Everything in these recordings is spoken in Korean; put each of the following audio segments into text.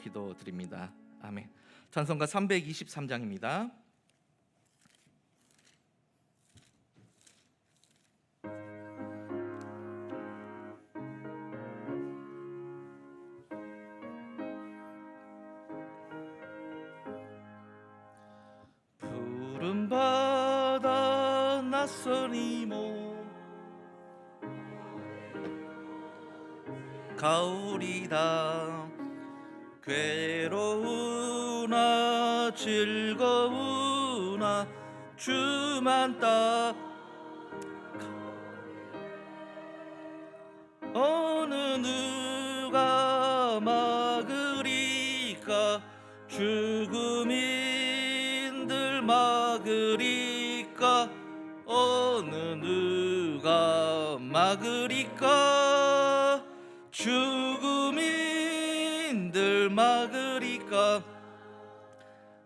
기도드립니다. 아멘. 찬송가 323장입니다. 푸른 바다 낯선 이모 가오리다. 괴로우나 즐거우나 주만 딱 어느 누가 막으리까. 죽음인들 막으리까. 어느 누가 막으리까. 죽음인들 막으리까.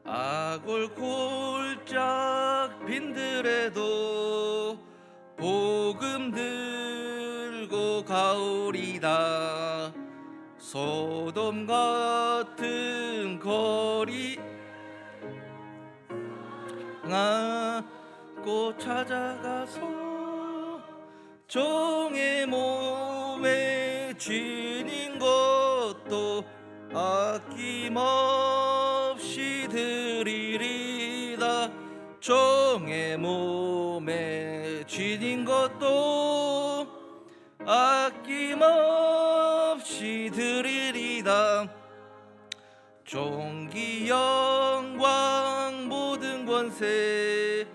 아골 골짝 빈들에도 복음 들고 가오리다. 소돔 같은 거리 꼭 찾아가서 종의 몸에 쥐인 것도 아낌없이 드리리다. 종의 몸에 쥐인 것도 아낌없이 드리리다. 존귀 영광 모든 권세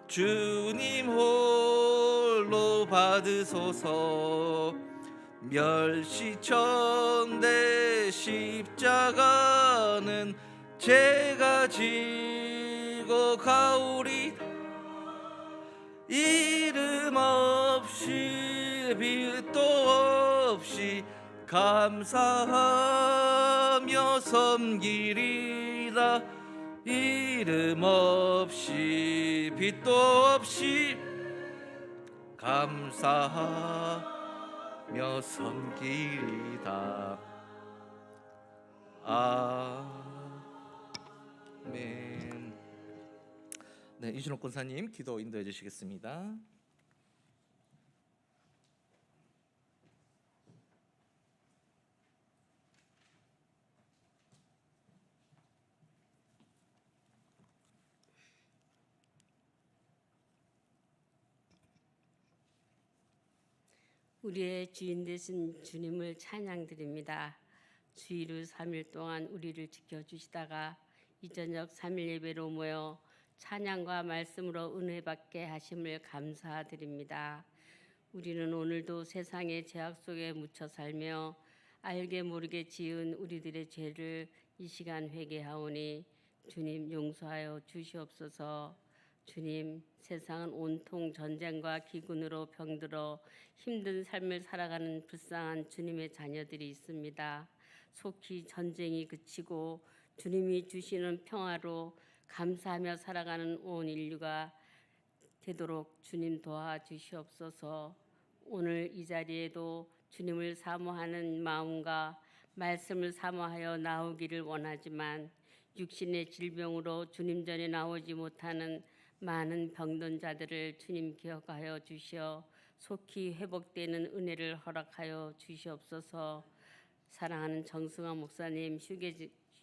주님 홀로 받으소서. 멸시천대 십자가는 제가 지고 가오리. 이름 없이 빛도 없이 감사하며 섬기리라. 이름 없이 빛도 없이 감사하며 섬기리다. 아멘. 네, 이준옥 권사님 기도 인도해 주시겠습니다. 우리의 주인 되신 주님을 찬양드립니다. 주일을 3일 동안 우리를 지켜주시다가 이 저녁 3일 예배로 모여 찬양과 말씀으로 은혜 받게 하심을 감사드립니다. 우리는 오늘도 세상의 죄악 속에 묻혀 살며 알게 모르게 지은 우리들의 죄를 이 시간 회개하오니 주님 용서하여 주시옵소서. 주님, 세상은 온통 전쟁과 기근으로 병들어 힘든 삶을 살아가는 불쌍한 주님의 자녀들이 있습니다. 속히 전쟁이 그치고 주님이 주시는 평화로 감사하며 살아가는 온 인류가 되도록 주님 도와주시옵소서. 오늘 이 자리에도 주님을 사모하는 마음과 말씀을 사모하여 나오기를 원하지만 육신의 질병으로 주님 전에 나오지 못하는 많은 병든 자들을 주님 기억하여 주시어 속히 회복되는 은혜를 허락하여 주시옵소서. 사랑하는 정승환 목사님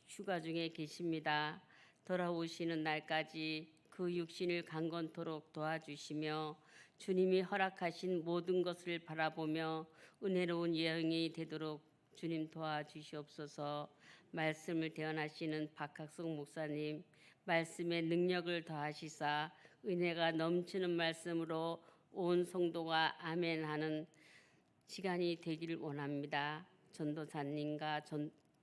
휴가 중에 계십니다. 돌아오시는 날까지 그 육신을 강건토록 도와주시며 주님이 허락하신 모든 것을 바라보며 은혜로운 여행이 되도록 주님 도와주시옵소서. 말씀을 대언하시는 박학성 목사님, 말씀의 능력을 더하시사 은혜가 넘치는 말씀으로 온 성도가 아멘하는 시간이 되기를 원합니다. 전도사님과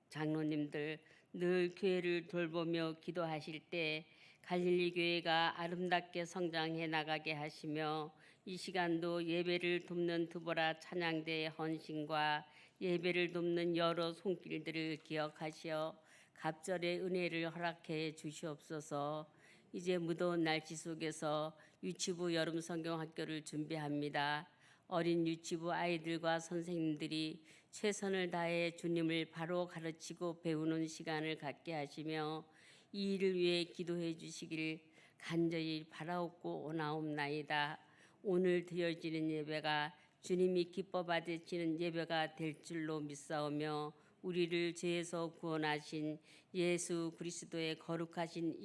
장로님들 늘 교회를 돌보며 기도하실 때 갈릴리 교회가 아름답게 성장해 나가게 하시며 이 시간도 예배를 돕는 두보라 찬양대의 헌신과 예배를 돕는 여러 손길들을 기억하시어 갑절의 은혜를 허락해 주시옵소서. 이제 무더운 날씨 속에서 유치부 여름 성경 학교를 준비합니다. 어린 유치부 아이들과 선생님들이 최선을 다해 주님을 바로 가르치고 배우는 시간을 갖게 하시며 이 일을 위해 기도해 주시길 간절히 바라옵고 원하옵나이다. 오늘 드려지는 예배가 주님이 기뻐 받으시는 예배가 될 줄로 믿사오며 우리를 죄에서 구원하신 예수 그리스도의 거룩하신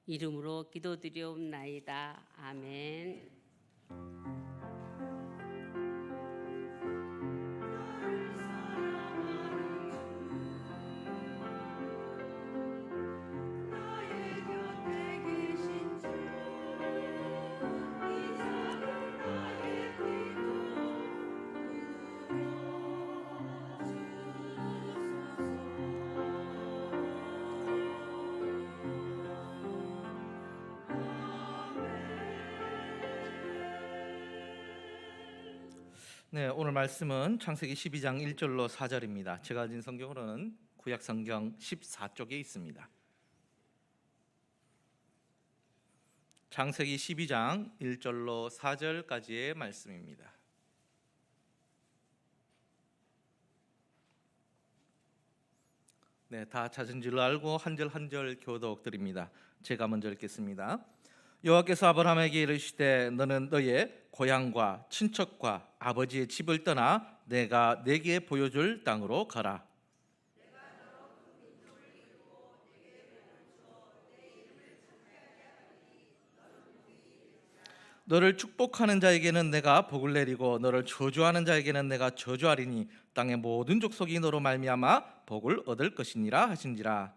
이름으로 기도드리옵나이다. 아멘. 네, 오늘 말씀은 창세기 12장 1절로 4절입니다. 제가 가진 성경으로는 구약 성경 14쪽에 있습니다. 창세기 12장 1절로 4절까지의 말씀입니다. 네, 다 찾은 줄 알고 한 절 한 절 교독 드립니다. 제가 먼저 읽겠습니다. 여호와께서 아브라함에게 이르시되 너는 너의 고향과 친척과 아버지의 집을 떠나 내가 네게 보여줄 땅으로 가라. 너를 축복하는 자에게는 내가 복을 내리고 너를 저주하는 자에게는 내가 저주하리니 땅의 모든 족속이 너로 말미암아 복을 얻을 것이니라 하신지라.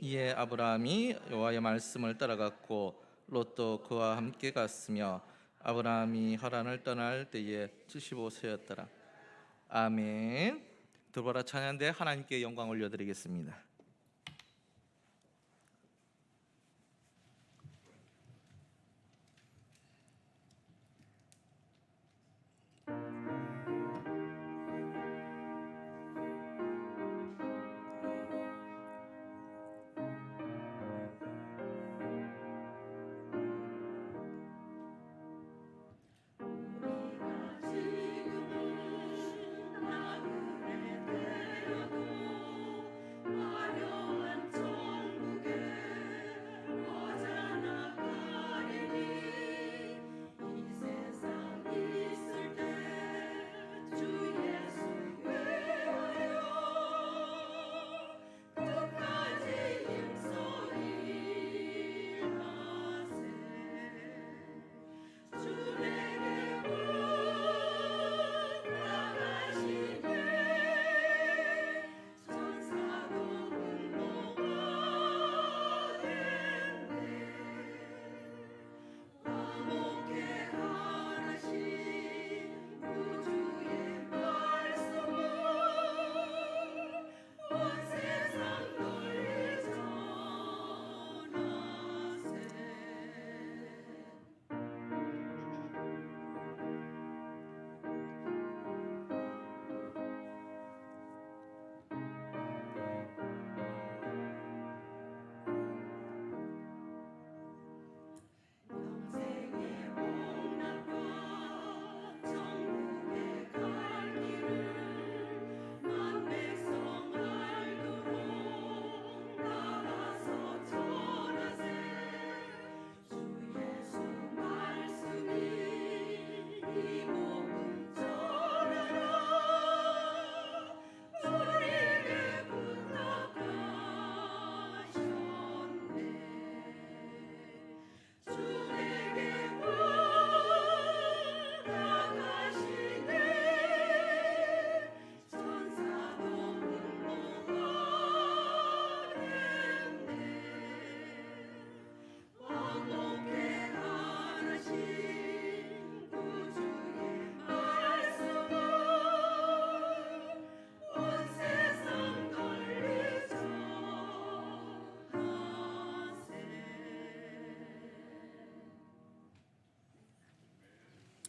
이에 아브라함이 여호와의 말씀을 따라갔고 롯도 그와 함께 갔으며 아브라함이 하란을 떠날 때에 75세였더라. 아멘. 들보라 찬양대 하나님께 영광 올려드리겠습니다.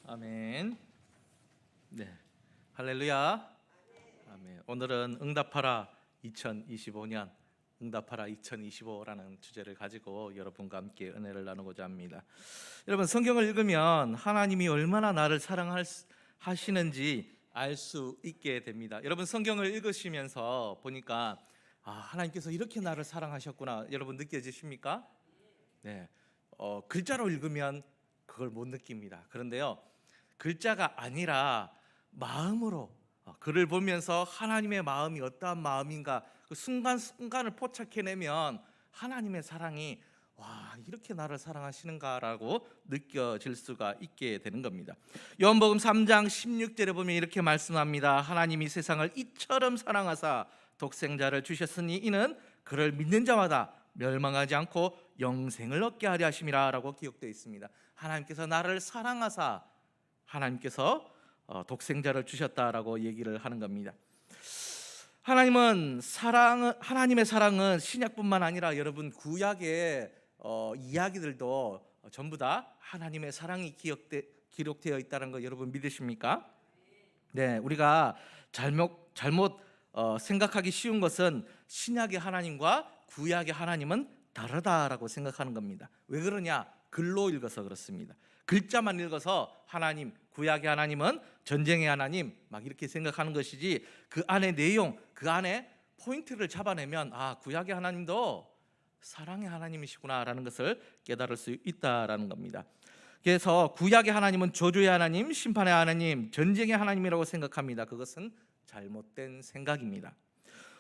아멘. 네, 할렐루야. 아멘. 오늘은 응답하라 2025년 응답하라 2025라는 주제를 가지고 여러분과 함께 은혜를 나누고자 합니다. 여러분, 성경을 읽으면 하나님이 얼마나 나를 사랑하시는지 알 수 있게 됩니다. 여러분, 성경을 읽으시면서 보니까 하나님께서 이렇게 나를 사랑하셨구나, 여러분 느껴지십니까? 네, 글자로 읽으면 그걸 못 느낍니다. 그런데요, 글자가 아니라 마음으로 글을 보면서 하나님의 마음이 어떠한 마음인가 그 순간순간을 포착해내면 하나님의 사랑이 이렇게 나를 사랑하시는가라고 느껴질 수가 있게 되는 겁니다. 요한복음 3장 16절에 보면 이렇게 말씀합니다. 하나님이 세상을 이처럼 사랑하사 독생자를 주셨으니 이는 그를 믿는 자마다 멸망하지 않고 영생을 얻게 하려 하심이라 라고 기록되어 있습니다. 하나님께서 나를 사랑하사 하나님께서 독생자를 주셨다라고 얘기를 하는 겁니다. 하나님의 사랑은 신약뿐만 아니라 여러분 구약의 이야기들도 전부 다 하나님의 사랑이 기록되어 있다는 거 여러분 믿으십니까? 네, 우리가 잘못 생각하기 쉬운 것은 신약의 하나님과 구약의 하나님은 다르다라고 생각하는 겁니다. 왜 그러냐? 글로 읽어서 그렇습니다. 글자만 읽어서 하나님, 구약의 하나님은 전쟁의 하나님 막 이렇게 생각하는 것이지, 그 안에 내용, 그 안에 포인트를 잡아내면 구약의 하나님도 사랑의 하나님이시구나라는 것을 깨달을 수 있다라는 겁니다. 그래서 구약의 하나님은 저주의 하나님, 심판의 하나님, 전쟁의 하나님이라고 생각합니다. 그것은 잘못된 생각입니다.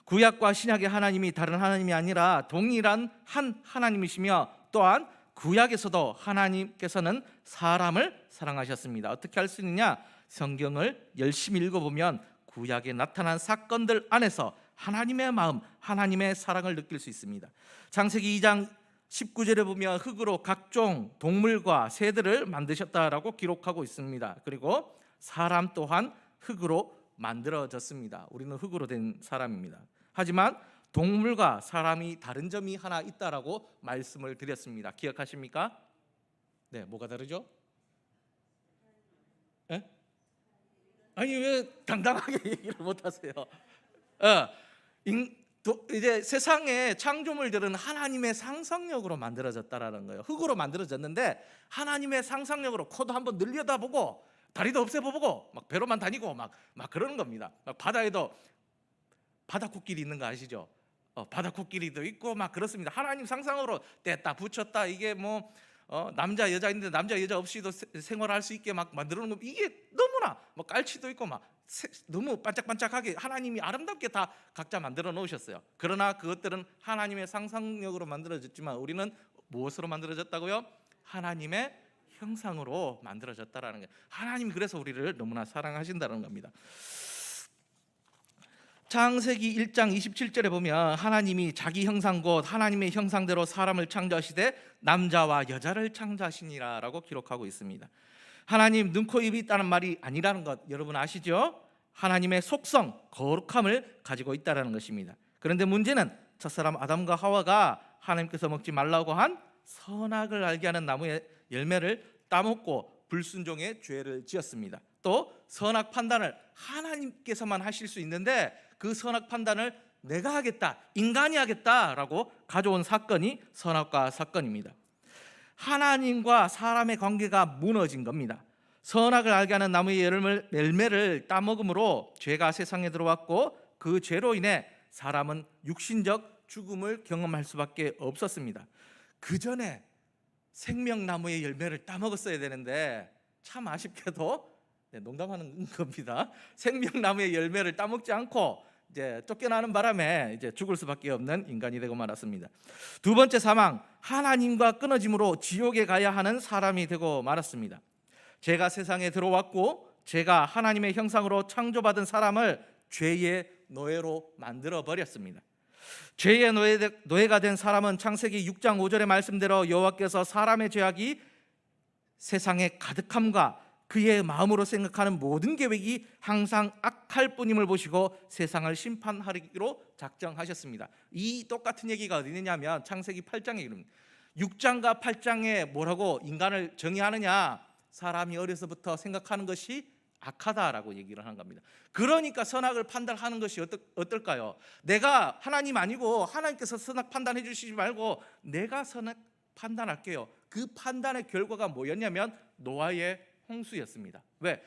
구약과 신약의 하나님이 다른 하나님이 아니라 동일한 한 하나님이시며, 또한 구약에서도 하나님께서는 사람을 사랑하셨습니다. 어떻게 할 수 있느냐? 성경을 열심히 읽어보면 구약에 나타난 사건들 안에서 하나님의 마음, 하나님의 사랑을 느낄 수 있습니다. 창세기 2장 19절에 보면 흙으로 각종 동물과 새들을 만드셨다라고 기록하고 있습니다. 그리고 사람 또한 흙으로 만들어졌습니다. 우리는 흙으로 된 사람입니다. 하지만 동물과 사람이 다른 점이 하나 있다라고 말씀을 드렸습니다. 기억하십니까? 네, 뭐가 다르죠? 네? 아니 왜 당당하게 얘기를 못하세요? 이제 세상의 창조물들은 하나님의 상상력으로 만들어졌다라는 거예요. 흙으로 만들어졌는데 하나님의 상상력으로 코도 한번 늘려다보고 다리도 없애보고 막 배로만 다니고 막 그러는 겁니다. 바다에도 바다코끼리 있는 거 아시죠? 바다코끼리도 있고 막 그렇습니다. 하나님 상상으로 뗐다 붙였다, 이게 뭐 남자 여자인데 남자 여자 없이도 생활할 수 있게 막 만들어 놓은 거, 이게 너무나 뭐 깔치도 있고 막 너무 반짝반짝하게 하나님이 아름답게 다 각자 만들어 놓으셨어요. 그러나 그것들은 하나님의 상상력으로 만들어졌지만 우리는 무엇으로 만들어졌다고요? 하나님의 형상으로 만들어졌다라는 거예요. 하나님이 그래서 우리를 너무나 사랑하신다는 겁니다. 창세기 1장 27절에 보면 하나님이 자기 형상 곧 하나님의 형상대로 사람을 창조하시되 남자와 여자를 창조하시니라 라고 기록하고 있습니다. 하나님 눈, 코, 입이 있다는 말이 아니라는 것 여러분 아시죠? 하나님의 속성, 거룩함을 가지고 있다는 것입니다. 그런데 문제는 첫사람 아담과 하와가 하나님께서 먹지 말라고 한 선악을 알게 하는 나무의 열매를 따먹고 불순종의 죄를 지었습니다. 또 선악 판단을 하나님께서만 하실 수 있는데 그 선악 판단을 내가 하겠다, 인간이 하겠다라고 가져온 사건이 선악과 사건입니다. 하나님과 사람의 관계가 무너진 겁니다. 선악을 알게 하는 나무의 열매를 따먹음으로 죄가 세상에 들어왔고 그 죄로 인해 사람은 육신적 죽음을 경험할 수밖에 없었습니다. 그 전에 생명나무의 열매를 따먹었어야 되는데 참 아쉽게도 농담하는 겁니다. 생명나무의 열매를 따먹지 않고 이제 쫓겨나는 바람에 이제 죽을 수밖에 없는 인간이 되고 말았습니다. 두 번째 사망, 하나님과 끊어짐으로 지옥에 가야 하는 사람이 되고 말았습니다. 죄가 세상에 들어왔고 죄가 하나님의 형상으로 창조받은 사람을 죄의 노예로 만들어 버렸습니다. 죄의 노예가 된 사람은 창세기 6장 5절의 말씀대로 여호와께서 사람의 죄악이 세상에 가득함과 그의 마음으로 생각하는 모든 계획이 항상 악할 뿐임을 보시고 세상을 심판하기로 작정하셨습니다. 이 똑같은 얘기가 어디 있느냐면 창세기 8장에 이릅니다. 6장과 8장에 뭐라고 인간을 정의하느냐? 사람이 어려서부터 생각하는 것이 악하다라고 얘기를 하는 겁니다. 그러니까 선악을 판단하는 것이 어떨까요? 내가 하나님 아니고 하나님께서 선악 판단해 주시지 말고 내가 선악 판단할게요. 그 판단의 결과가 뭐였냐면 노아의 홍수였습니다. 왜?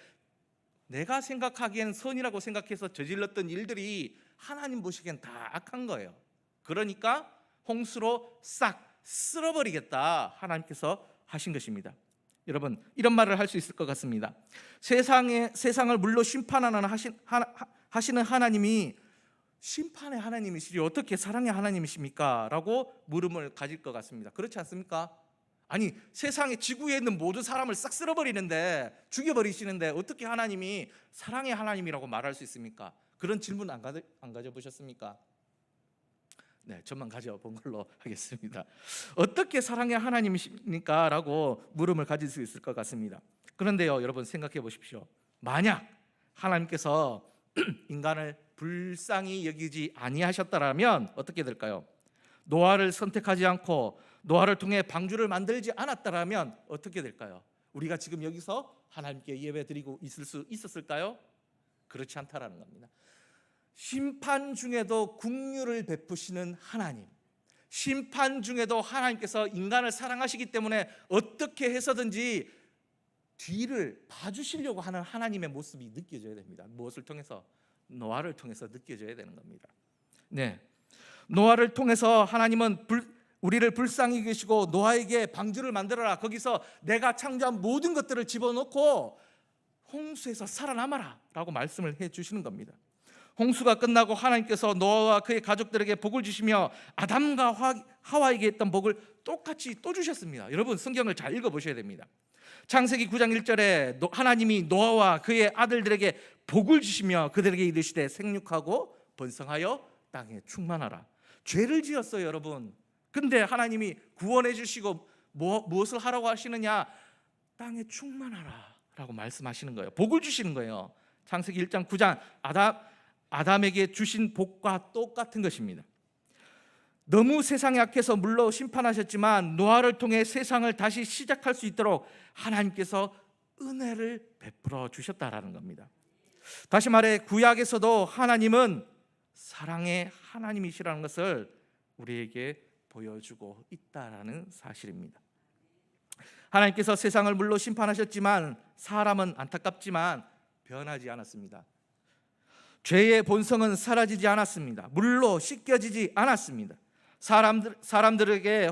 내가 생각하기엔 선이라고 생각해서 저질렀던 일들이 하나님 보시기엔 다 악한 거예요. 그러니까 홍수로 싹 쓸어버리겠다 하나님께서 하신 것입니다. 여러분, 이런 말을 할 수 있을 것 같습니다. 세상을 물로 심판하는 하시는 하나님이 심판의 하나님이시지 어떻게 사랑의 하나님이십니까? 라고 물음을 가질 것 같습니다. 그렇지 않습니까? 아니, 세상에 지구에 있는 모든 사람을 싹 쓸어버리는데, 죽여버리시는데 어떻게 하나님이 사랑의 하나님이라고 말할 수 있습니까? 그런 질문 안 가져보셨습니까? 네, 저만 가져본 걸로 하겠습니다. 어떻게 사랑의 하나님이십니까? 라고 물음을 가질 수 있을 것 같습니다. 그런데요, 여러분 생각해 보십시오. 만약 하나님께서 인간을 불쌍히 여기지 아니하셨다라면 어떻게 될까요? 노아를 선택하지 않고 노아를 통해 방주를 만들지 않았다라면 어떻게 될까요? 우리가 지금 여기서 하나님께 예배드리고 있을 수 있었을까요? 그렇지 않다라는 겁니다. 심판 중에도 긍휼을 베푸시는 하나님, 심판 중에도 하나님께서 인간을 사랑하시기 때문에 어떻게 해서든지 뒤를 봐주시려고 하는 하나님의 모습이 느껴져야 됩니다. 무엇을 통해서? 노아를 통해서 느껴져야 되는 겁니다. 네, 노아를 통해서 하나님은 우리를 불쌍히 계시고 노아에게 방주를 만들어라, 거기서 내가 창조한 모든 것들을 집어넣고 홍수에서 살아남아라 라고 말씀을 해주시는 겁니다. 홍수가 끝나고 하나님께서 노아와 그의 가족들에게 복을 주시며 아담과 하와에게 했던 복을 똑같이 또 주셨습니다. 여러분, 성경을 잘 읽어보셔야 됩니다. 창세기 9장 1절에 하나님이 노아와 그의 아들들에게 복을 주시며 그들에게 이르시되 생육하고 번성하여 땅에 충만하라. 죄를 지었어요, 여러분. 근데 하나님이 구원해 주시고 무엇을 하라고 하시느냐? 땅에 충만하라 라고 말씀하시는 거예요. 복을 주시는 거예요. 창세기 1장 9장 아담에게 주신 복과 똑같은 것입니다. 너무 세상이 악해서 물로 심판하셨지만 노아를 통해 세상을 다시 시작할 수 있도록 하나님께서 은혜를 베풀어 주셨다라는 겁니다. 다시 말해 구약에서도 하나님은 사랑의 하나님이시라는 것을 우리에게 보여주고 있다라는 사실입니다. 하나님께서 세상을 물로 심판하셨지만 사람은 안타깝지만 변하지 않았습니다. 죄의 본성은 사라지지 않았습니다. 물로 씻겨지지 않았습니다. 사람들에게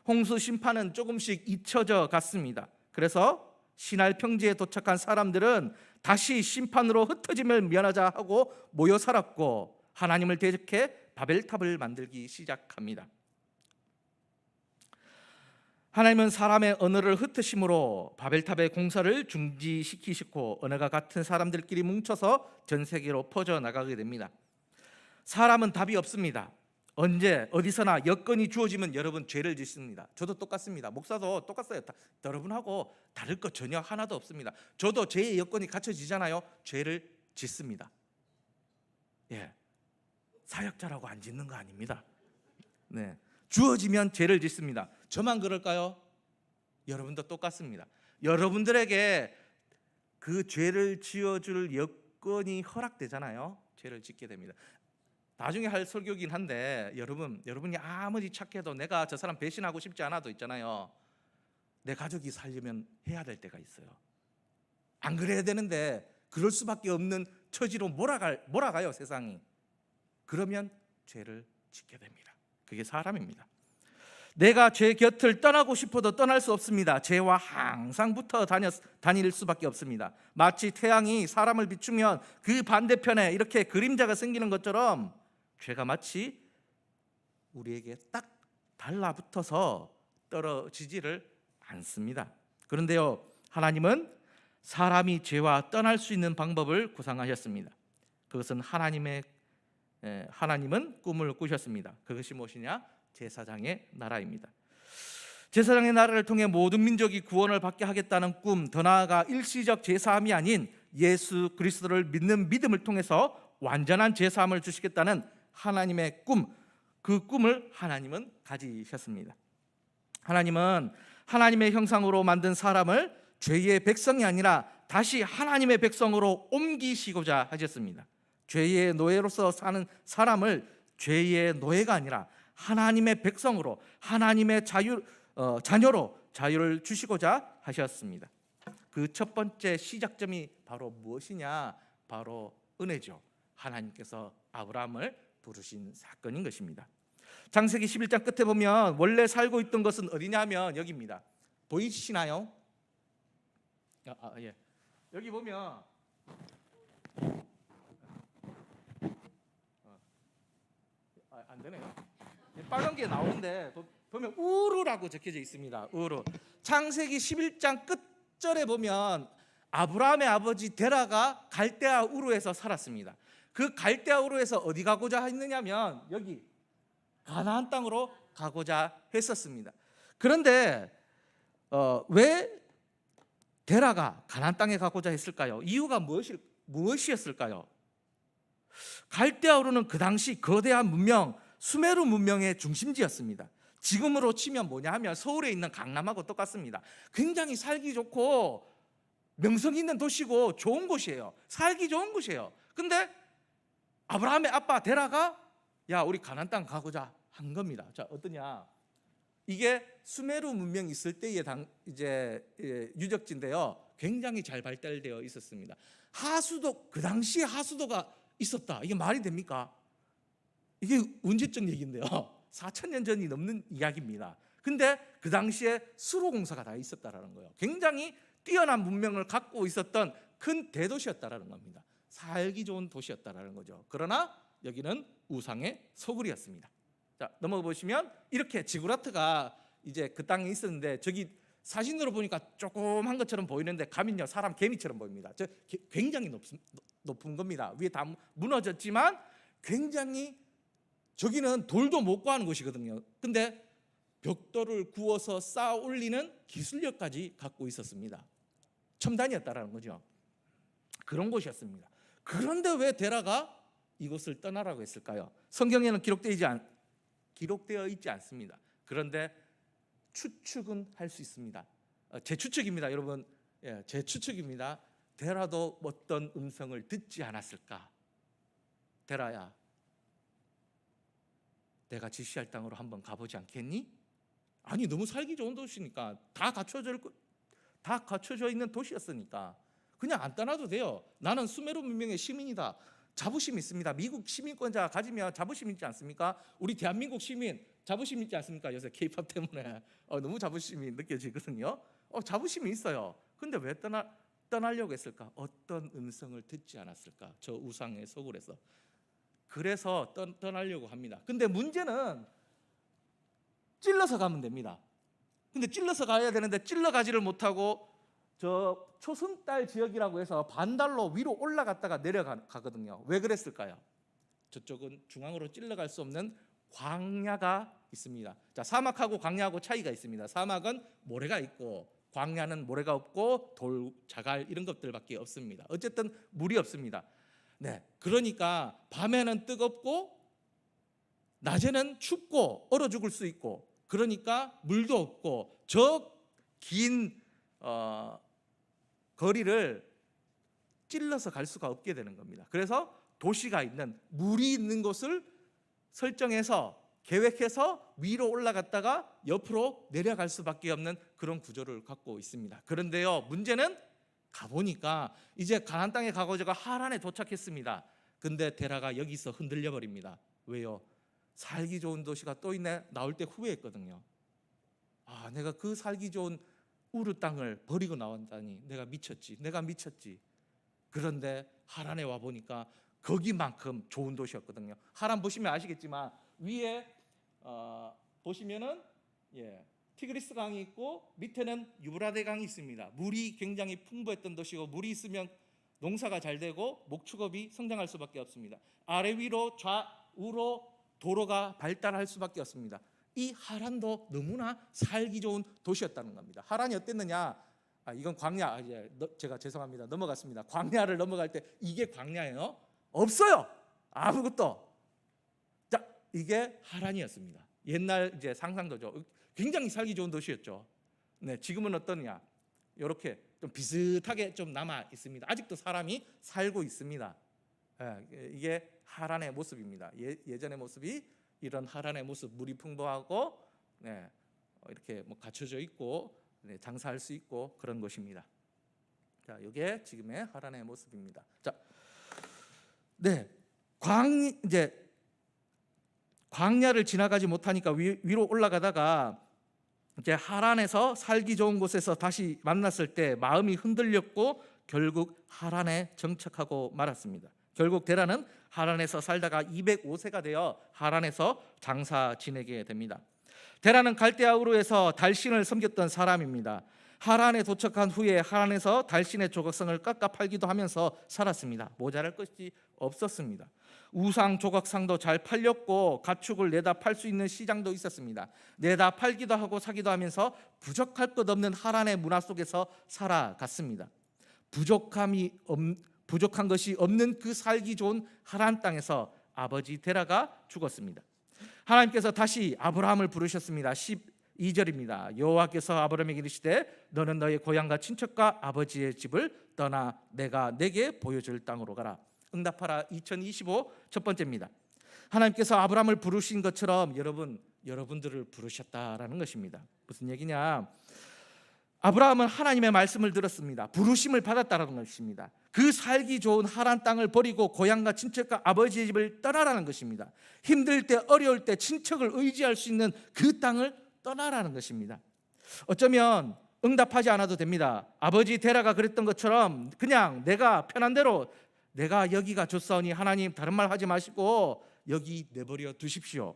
홍수 심판은 조금씩 잊혀져 갔습니다. 그래서 신할 평지에 도착한 사람들은 다시 심판으로 흩어짐을 면하자 하고 모여 살았고 하나님을 대적해 바벨탑을 만들기 시작합니다. 하나님은 사람의 언어를 흩으심으로 바벨탑의 공사를 중지시키시고 언어가 같은 사람들끼리 뭉쳐서 전 세계로 퍼져나가게 됩니다. 사람은 답이 없습니다. 언제 어디서나 여건이 주어지면 여러분 죄를 짓습니다. 저도 똑같습니다. 목사도 똑같아요. 여러분하고 다를 것 전혀 하나도 없습니다. 저도 죄의 여건이 갖춰지잖아요. 죄를 짓습니다. 예, 사역자라고 안 짓는 거 아닙니다. 네, 주어지면 죄를 짓습니다. 저만 그럴까요? 여러분도 똑같습니다. 여러분들에게 그 죄를 지어줄 여건이 허락되잖아요. 죄를 짓게 됩니다. 나중에 할 설교긴 한데 여러분이 아무리 착해도 내가 저 사람 배신하고 싶지 않아도 있잖아요. 내 가족이 살려면 해야 될 때가 있어요. 안 그래야 되는데 그럴 수밖에 없는 처지로 몰아가요, 세상이. 그러면 죄를 짓게 됩니다. 그게 사람입니다. 내가 죄 곁을 떠나고 싶어도 떠날 수 없습니다. 죄와 항상 붙어 다닐 수밖에 없습니다. 마치 태양이 사람을 비추면 그 반대편에 이렇게 그림자가 생기는 것처럼 죄가 마치 우리에게 딱 달라붙어서 떨어지지를 않습니다. 그런데요, 하나님은 사람이 죄와 떠날 수 있는 방법을 구상하셨습니다. 그것은 하나님은 꿈을 꾸셨습니다. 그것이 무엇이냐? 제사장의 나라입니다. 제사장의 나라를 통해 모든 민족이 구원을 받게 하겠다는 꿈, 더 나아가 일시적 제사함이 아닌 예수 그리스도를 믿는 믿음을 통해서 완전한 제사함을 주시겠다는 하나님의 꿈, 그 꿈을 하나님은 가지셨습니다. 하나님은 하나님의 형상으로 만든 사람을 죄의 백성이 아니라 다시 하나님의 백성으로 옮기시고자 하셨습니다. 죄의 노예로서 사는 사람을 죄의 노예가 아니라 하나님의 백성으로, 하나님의 자녀로 자유를 주시고자 하셨습니다. 그 첫 번째 시작점이 바로 무엇이냐? 바로 은혜죠. 하나님께서 아브라함을 부르신 사건인 것입니다. 창세기 11장 끝에 보면 원래 살고 있던 것은 어디냐면 여기입니다. 보이시나요? 예. 여기 보면 안 되네요. 빨간 게 나오는데 보면 우르라고 적혀져 있습니다. 우르. 창세기 11장 끝절에 보면 아브라함의 아버지 데라가 갈대아 우르에서 살았습니다. 그 갈대아 우르에서 어디 가고자 했느냐면 여기 가나안 땅으로 가고자 했었습니다. 그런데 왜 데라가 가나안 땅에 가고자 했을까요? 이유가 무엇이었을까요? 갈대아 우르는 그 당시 거대한 문명, 수메르 문명의 중심지였습니다. 지금으로 치면 뭐냐 하면 서울에 있는 강남하고 똑같습니다. 굉장히 살기 좋고 명성 있는 도시고 좋은 곳이에요. 살기 좋은 곳이에요. 근데 아브라함의 아빠 데라가 야 우리 가나안 땅 가고자 한 겁니다. 자 어떠냐? 이게 수메르 문명이 있을 때의 유적지인데요. 굉장히 잘 발달되어 있었습니다. 하수도, 그 당시에 하수도가 있었다. 이게 말이 됩니까? 이게 언제적 얘기인데요. 4,000년 전이 넘는 이야기입니다. 근데 그 당시에 수로공사가 다 있었다라는 거예요. 굉장히 뛰어난 문명을 갖고 있었던 큰 대도시였다라는 겁니다. 살기 좋은 도시였다라는 거죠. 그러나 여기는 우상의 소굴이었습니다. 자, 넘어가 보시면 이렇게 지구라트가 이제 그 땅에 있었는데 저기 사진으로 보니까 조그만 것처럼 보이는데 가면요 사람 개미처럼 보입니다. 굉장히 높은 겁니다. 위에 다 무너졌지만 굉장히 저기는 돌도 못 구하는 곳이거든요. 근데 벽돌을 구워서 쌓아 올리는 기술력까지 갖고 있었습니다. 첨단이었다라는 거죠. 그런 곳이었습니다. 그런데 왜 데라가 이곳을 떠나라고 했을까요? 성경에는 기록되어 있지 않습니다. 그런데 추측은 할 수 있습니다. 제 추측입니다, 여러분. 예, 제 추측입니다. 데라도 어떤 음성을 듣지 않았을까? 데라야, 내가 지시할 땅으로 한번 가보지 않겠니? 아니 너무 살기 좋은 도시니까 다 갖춰져 있는 도시였으니까 그냥 안 떠나도 돼요. 나는 수메르 문명의 시민이다. 자부심 있습니다. 미국 시민권자 가지면 자부심 있지 않습니까? 우리 대한민국 시민 자부심 있지 않습니까? 요새 K-팝 때문에 너무 자부심이 느껴지거든요. 자부심이 있어요. 근데 왜 떠나려고 했을까? 어떤 음성을 듣지 않았을까? 저 우상의 소굴에서. 그래서 떠나려고 합니다. 근데 문제는 찔러서 가면 됩니다. 근데 찔러서 가야 되는데 찔러가지를 못하고 저 초승달 지역이라고 해서 반달로 위로 올라갔다가 내려가거든요. 왜 그랬을까요? 저쪽은 중앙으로 찔러갈 수 없는 광야가 있습니다. 자, 사막하고 광야하고 차이가 있습니다. 사막은 모래가 있고 광야는 모래가 없고 돌, 자갈 이런 것들밖에 없습니다. 어쨌든 물이 없습니다. 네, 그러니까 밤에는 뜨겁고 낮에는 춥고 얼어 죽을 수 있고 그러니까 물도 없고 저 긴 거리를 찔러서 갈 수가 없게 되는 겁니다. 그래서 도시가 있는 물이 있는 곳을 설정해서 계획해서 위로 올라갔다가 옆으로 내려갈 수밖에 없는 그런 구조를 갖고 있습니다. 그런데요, 문제는 가보니까 이제 가나안 땅에 가고자 하란에 도착했습니다. 근데 데라가 여기서 흔들려 버립니다. 왜요? 살기 좋은 도시가 또 있네. 나올 때 후회했거든요. 내가 그 살기 좋은 우르 땅을 버리고 나온다니 내가 미쳤지. 그런데 하란에 와 보니까 거기만큼 좋은 도시였거든요. 하란 보시면 아시겠지만 위에 보시면은 티그리스 강이 있고 밑에는 유브라데 강이 있습니다. 물이 굉장히 풍부했던 도시고 물이 있으면 농사가 잘 되고 목축업이 성장할 수밖에 없습니다. 아래 위로 좌우로 도로가 발달할 수밖에 없습니다. 이 하란도 너무나 살기 좋은 도시였다는 겁니다. 하란이 어땠느냐? 이건 광야. 제가 죄송합니다. 넘어갔습니다. 광야를 넘어갈 때 이게 광야예요? 없어요. 아무것도. 자, 이게 하란이었습니다. 옛날 상상도죠. 굉장히 살기 좋은 도시였죠. 네, 지금은 어떠냐? 이렇게 좀 비슷하게 좀 남아 있습니다. 아직도 사람이 살고 있습니다. 이게 하란의 모습입니다. 예전의 모습이 이런 하란의 모습, 물이 풍부하고 이렇게 뭐 갖춰져 있고 장사할 수 있고 그런 것입니다. 자, 이게 지금의 하란의 모습입니다. 자, 이제 광야를 지나가지 못하니까 위로 올라가다가 이제 하란에서 살기 좋은 곳에서 다시 만났을 때 마음이 흔들렸고 결국 하란에 정착하고 말았습니다. 결국 데라는 하란에서 살다가 205세가 되어 하란에서 장사 지내게 됩니다. 데라는 갈대아 우르에서 달신을 섬겼던 사람입니다. 하란에 도착한 후에 하란에서 달신의 조각상을 깎아 팔기도 하면서 살았습니다. 모자랄 것이 없었습니다. 우상 조각상도 잘 팔렸고 가축을 내다 팔 수 있는 시장도 있었습니다. 내다 팔기도 하고 사기도 하면서 부족할 것 없는 하란의 문화 속에서 살아갔습니다. 부족한 것이 없는 그 살기 좋은 하란 땅에서 아버지 데라가 죽었습니다. 하나님께서 다시 아브라함을 부르셨습니다. 12절입니다. 여호와께서 아브라함에게 이르시되 너는 너의 고향과 친척과 아버지의 집을 떠나 내가 내게 보여줄 땅으로 가라. 응답하라 2025 첫 번째입니다. 하나님께서 아브라함을 부르신 것처럼 여러분들을 부르셨다라는 것입니다. 무슨 얘기냐? 아브라함은 하나님의 말씀을 들었습니다. 부르심을 받았다라는 것입니다. 그 살기 좋은 하란 땅을 버리고 고향과 친척과 아버지의 집을 떠나라는 것입니다. 힘들 때 어려울 때 친척을 의지할 수 있는 그 땅을 떠나라는 것입니다. 어쩌면 응답하지 않아도 됩니다. 아버지 데라가 그랬던 것처럼 그냥 내가 편한 대로 내가 여기가 좋사오니 하나님 다른 말 하지 마시고 여기 내버려 두십시오.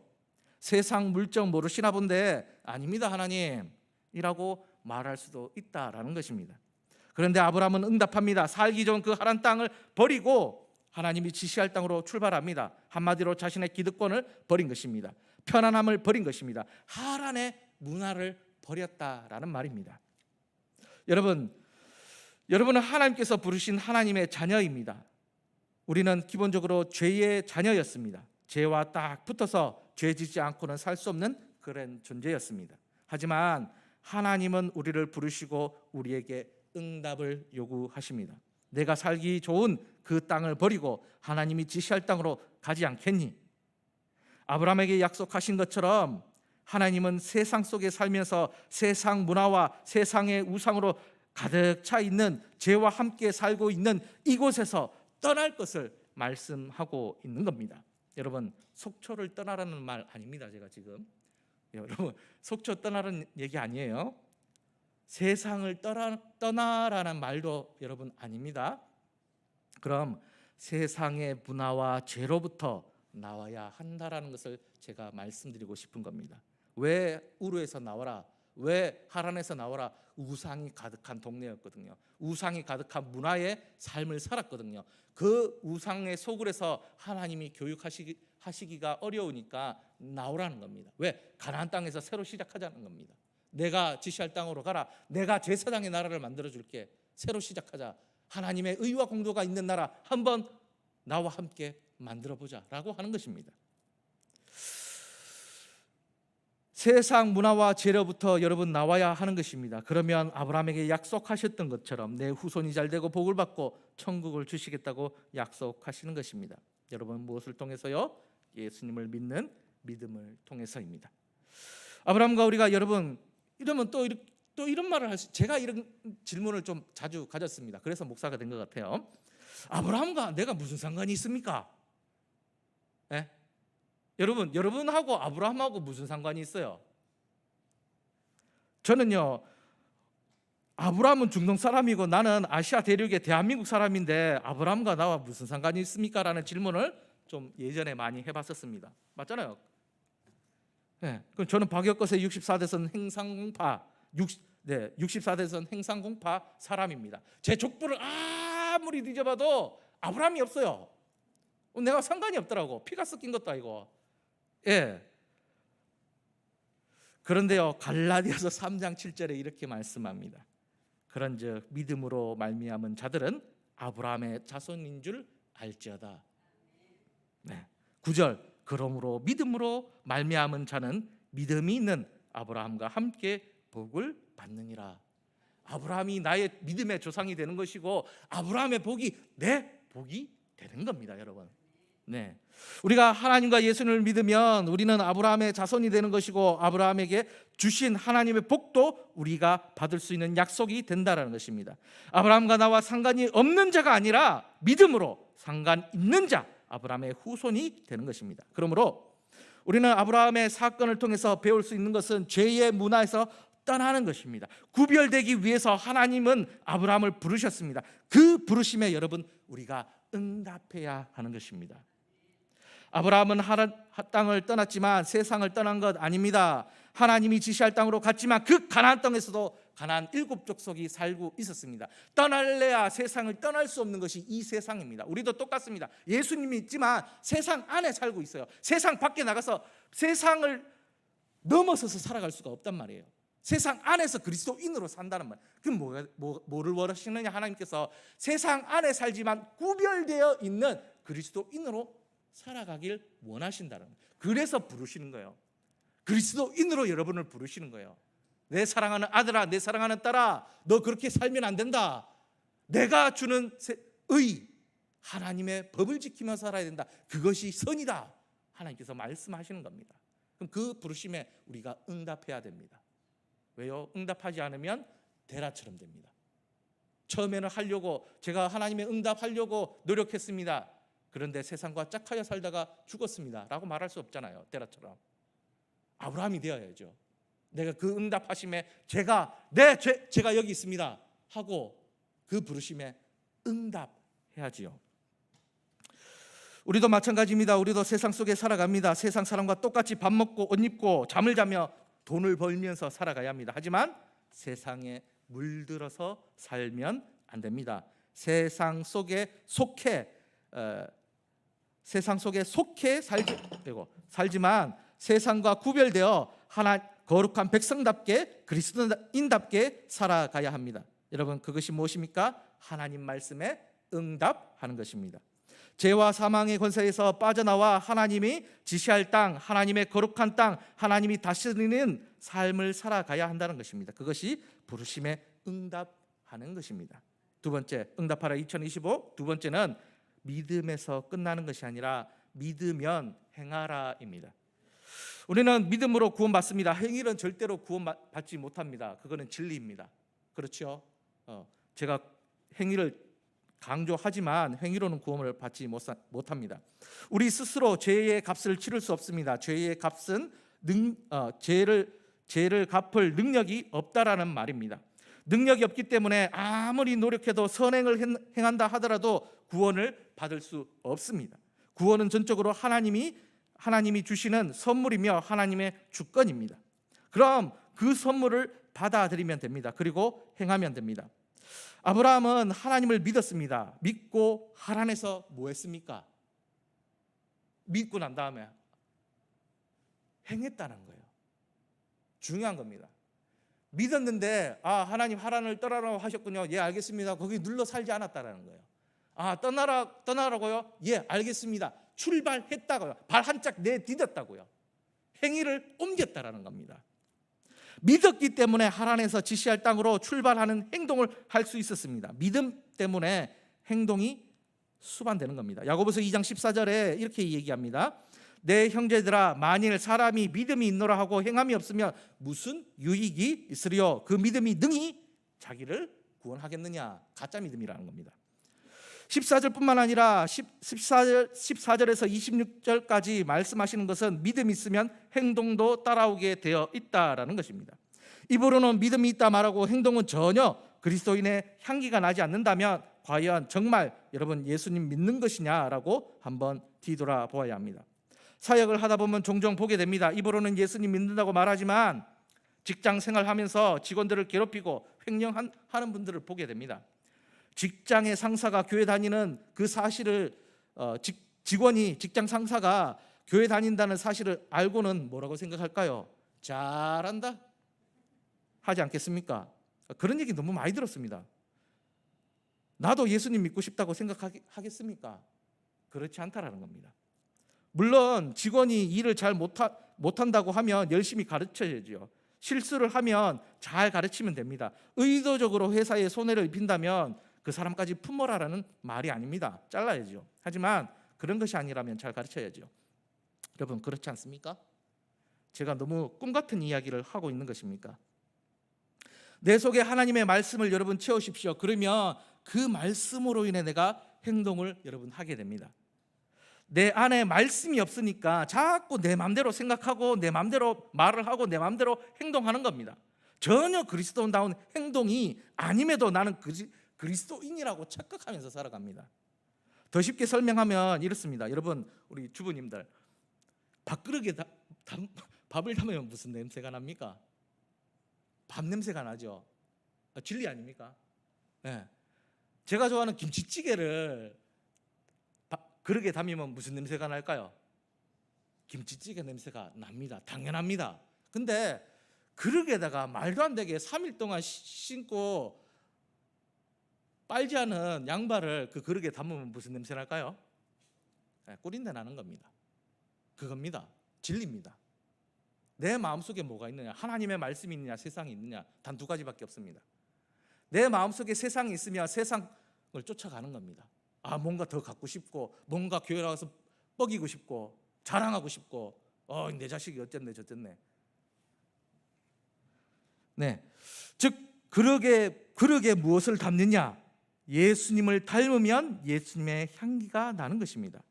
세상 물정 모르시나 본데 아닙니다 하나님 이라고 말할 수도 있다라는 것입니다. 그런데 아브라함은 응답합니다. 살기 좋은 그 하란 땅을 버리고 하나님이 지시할 땅으로 출발합니다. 한마디로 자신의 기득권을 버린 것입니다. 편안함을 버린 것입니다. 하란의 문화를 버렸다라는 말입니다. 여러분은 하나님께서 부르신 하나님의 자녀입니다. 우리는 기본적으로 죄의 자녀였습니다. 죄와 딱 붙어서 죄 짓지 않고는 살 수 없는 그런 존재였습니다. 하지만 하나님은 우리를 부르시고 우리에게 응답을 요구하십니다. 내가 살기 좋은 그 땅을 버리고 하나님이 지시할 땅으로 가지 않겠니? 아브라함에게 약속하신 것처럼 하나님은 세상 속에 살면서 세상 문화와 세상의 우상으로 가득 차 있는 죄와 함께 살고 있는 이곳에서 떠날 것을 말씀하고 있는 겁니다. 여러분, 속초를 떠나라는 말 아닙니다. 제가 지금 여러분 속초 떠나라는 얘기 아니에요. 세상을 떠나라는 말도 여러분 아닙니다. 그럼 세상의 문화와 죄로부터 나와야 한다라는 것을 제가 말씀드리고 싶은 겁니다. 왜 우르에서 나와라? 왜 하란에서 나와라? 우상이 가득한 동네였거든요. 우상이 가득한 문화의 삶을 살았거든요. 그 우상의 소굴에서 하나님이 교육하시기가 어려우니까 나오라는 겁니다. 왜? 가나안 땅에서 새로 시작하자는 겁니다. 내가 지시할 땅으로 가라. 내가 제사장의 나라를 만들어줄게. 새로 시작하자. 하나님의 의와 공도가 있는 나라 한번 나와 함께 만들어보자라고 하는 것입니다. 세상 문화와 죄로부터 여러분 나와야 하는 것입니다. 그러면 아브라함에게 약속하셨던 것처럼 내 후손이 잘되고 복을 받고 천국을 주시겠다고 약속하시는 것입니다. 여러분 무엇을 통해서요? 예수님을 믿는 믿음을 통해서입니다. 아브라함과 우리가 여러분 이러면 또 이런 말을 할 수, 제가 이런 질문을 좀 자주 가졌습니다. 그래서 목사가 된 것 같아요. 아브라함과 내가 무슨 상관이 있습니까? 네? 여러분하고 아브라함하고 무슨 상관이 있어요? 저는요, 아브라함은 중동 사람이고 나는 아시아 대륙의 대한민국 사람인데 아브라함과 나와 무슨 상관이 있습니까? 라는 질문을 좀 예전에 많이 해봤었습니다. 맞잖아요. 네, 그럼 저는 박역것의 64대선 행상공파 64대선 행상공파 사람입니다. 제 족보를 아무리 뒤져봐도 아브라함이 없어요. 내가 상관이 없더라고. 피가 섞인 것도 아니고. 예. 그런데요, 갈라디아서 3장 7절에 이렇게 말씀합니다. 그런즉 믿음으로 말미암은 자들은 아브라함의 자손인 줄 알지어다. 네. 9절 그러므로 믿음으로 말미암은 자는 믿음이 있는 아브라함과 함께 복을 받느니라. 아브라함이 나의 믿음의 조상이 되는 것이고 아브라함의 복이 내 복이 되는 겁니다, 여러분. 네, 우리가 하나님과 예수님을 믿으면 우리는 아브라함의 자손이 되는 것이고 아브라함에게 주신 하나님의 복도 우리가 받을 수 있는 약속이 된다는 것입니다. 아브라함과 나와 상관이 없는 자가 아니라 믿음으로 상관 있는 자, 아브라함의 후손이 되는 것입니다. 그러므로 우리는 아브라함의 사건을 통해서 배울 수 있는 것은 죄의 문화에서 떠나는 것입니다. 구별되기 위해서 하나님은 아브라함을 부르셨습니다. 그 부르심에 여러분 우리가 응답해야 하는 것입니다. 아브라함은 땅을 떠났지만 세상을 떠난 것 아닙니다. 하나님이 지시할 땅으로 갔지만 그 가나안 땅에서도 가나안 7족속이 살고 있었습니다. 떠날래야 세상을 떠날 수 없는 것이 이 세상입니다. 우리도 똑같습니다. 예수님이 있지만 세상 안에 살고 있어요. 세상 밖에 나가서 세상을 넘어서서 살아갈 수가 없단 말이에요. 세상 안에서 그리스도인으로 산다는 말. 그럼 뭐를 원하시느냐? 하나님께서 세상 안에 살지만 구별되어 있는 그리스도인으로 살아가길 원하신다는 거예요. 그래서 부르시는 거예요. 그리스도인으로 여러분을 부르시는 거예요. 내 사랑하는 아들아, 내 사랑하는 딸아, 너 그렇게 살면 안 된다. 내가 주는 의, 하나님의 법을 지키며 살아야 된다. 그것이 선이다. 하나님께서 말씀하시는 겁니다. 그럼 그 부르심에 우리가 응답해야 됩니다. 왜요? 응답하지 않으면 데라처럼 됩니다. 처음에는 제가 하나님의 응답하려고 노력했습니다. 그런데 세상과 짝하여 살다가 죽었습니다 라고 말할 수 없잖아요. 데라처럼. 아브라함이 되어야죠. 내가 그 응답하심에 제가 여기 있습니다 하고 그 부르심에 응답해야지요. 우리도 마찬가지입니다. 우리도 세상 속에 살아갑니다. 세상 사람과 똑같이 밥 먹고 옷 입고 잠을 자며 돈을 벌면서 살아가야 합니다. 하지만 세상에 물들어서 살면 안 됩니다. 세상 속에 속해 살지만 세상과 구별되어 거룩한 백성답게 그리스도인답게 살아가야 합니다. 여러분, 그것이 무엇입니까? 하나님 말씀에 응답하는 것입니다. 죄와 사망의 권세에서 빠져나와 하나님이 지시할 땅, 하나님의 거룩한 땅, 하나님이 다스리는 삶을 살아가야 한다는 것입니다. 그것이 부르심에 응답하는 것입니다. 두 번째, 응답하라 2025. 두 번째는 믿음에서 끝나는 것이 아니라 믿으면 행하라입니다. 우리는 믿음으로 구원받습니다. 행위는 절대로 구원받지 못합니다. 그거는 진리입니다. 그렇죠? 제가 행위를 강조하지만 행위로는 구원을 받지 못합니다. 우리 스스로 죄의 값을 치를 수 없습니다. 죄의 값은 죄를 갚을 능력이 없다라는 말입니다. 능력이 없기 때문에 아무리 노력해도 선행을 행한다 하더라도 구원을 받을 수 없습니다. 구원은 전적으로 하나님이 주시는 선물이며 하나님의 주권입니다. 그럼 그 선물을 받아들이면 됩니다. 그리고 행하면 됩니다. 아브라함은 하나님을 믿었습니다. 믿고 하란에서 뭐 했습니까? 믿고 난 다음에 행했다는 거예요. 중요한 겁니다. 믿었는데 하나님 하란을 떠나라고 하셨군요. 예, 알겠습니다. 거기 눌러 살지 않았다라는 거예요. 떠나라고요? 예, 알겠습니다. 출발했다고요. 발 한짝 내디뎠다고요. 행위를 옮겼다라는 겁니다. 믿었기 때문에 하란에서 지시할 땅으로 출발하는 행동을 할 수 있었습니다. 믿음 때문에 행동이 수반되는 겁니다. 야고보서 2장 14절에 이렇게 얘기합니다. 내 형제들아, 만일 사람이 믿음이 있노라 하고 행함이 없으면 무슨 유익이 있으리요? 그 믿음이 능히 자기를 구원하겠느냐? 가짜 믿음이라는 겁니다. 14절뿐만 아니라 14절에서 26절까지 말씀하시는 것은 믿음이 있으면 행동도 따라오게 되어 있다라는 것입니다. 입으로는 믿음이 있다 말하고 행동은 전혀 그리스도인의 향기가 나지 않는다면 과연 정말 여러분 예수님 믿는 것이냐라고 한번 뒤돌아보아야 합니다. 사역을 하다 보면 종종 보게 됩니다. 입으로는 예수님 믿는다고 말하지만 직장 생활하면서 직원들을 괴롭히고 횡령하는 분들을 보게 됩니다. 직장의 상사가 교회 다니는 그 사실을 직장 상사가 교회 다닌다는 사실을 알고는 뭐라고 생각할까요? 잘한다 하지 않겠습니까? 그런 얘기 너무 많이 들었습니다. 나도 예수님 믿고 싶다고 생각하겠습니까? 그렇지 않다라는 겁니다. 물론 직원이 일을 잘 못한다고 하면 열심히 가르쳐야죠. 실수를 하면 잘 가르치면 됩니다. 의도적으로 회사에 손해를 입힌다면 그 사람까지 품어라라는 말이 아닙니다. 잘라야죠. 하지만 그런 것이 아니라면 잘 가르쳐야죠. 여러분, 그렇지 않습니까? 제가 너무 꿈 같은 이야기를 하고 있는 것입니까? 내 속에 하나님의 말씀을 여러분 채우십시오. 그러면 그 말씀으로 인해 내가 행동을 여러분 하게 됩니다. 내 안에 말씀이 없으니까 자꾸 내 마음대로 생각하고 내 마음대로 말을 하고 내 마음대로 행동하는 겁니다. 전혀 그리스도인다운 행동이 아님에도 나는 그리스도인이라고 착각하면서 살아갑니다. 더 쉽게 설명하면 이렇습니다. 여러분, 우리 주부님들, 밥그릇에 밥을 담으면 무슨 냄새가 납니까? 밥 냄새가 나죠. 진리 아닙니까? 네. 제가 좋아하는 김치찌개를 그릇에 담으면 무슨 냄새가 날까요? 김치찌개 냄새가 납니다. 당연합니다. 근데 그릇에다가 말도 안 되게 3일 동안 신고 빨지 않은 양발을 그 그릇에 담으면 무슨 냄새 날까요? 네, 꿀인내 나는 겁니다. 그겁니다. 진리입니다. 내 마음속에 뭐가 있느냐? 하나님의 말씀이 있느냐? 세상이 있느냐? 단 두 가지밖에 없습니다. 내 마음속에 세상이 있으면 세상을 쫓아가는 겁니다. 뭔가 더 갖고 싶고, 뭔가 교회 나가서 뻐기고 싶고, 자랑하고 싶고, 내 자식이 어쨌네 저쨌네. 네, 즉 그릇에 무엇을 담느냐? 예수님을 닮으면 예수님의 향기가 나는 것입니다.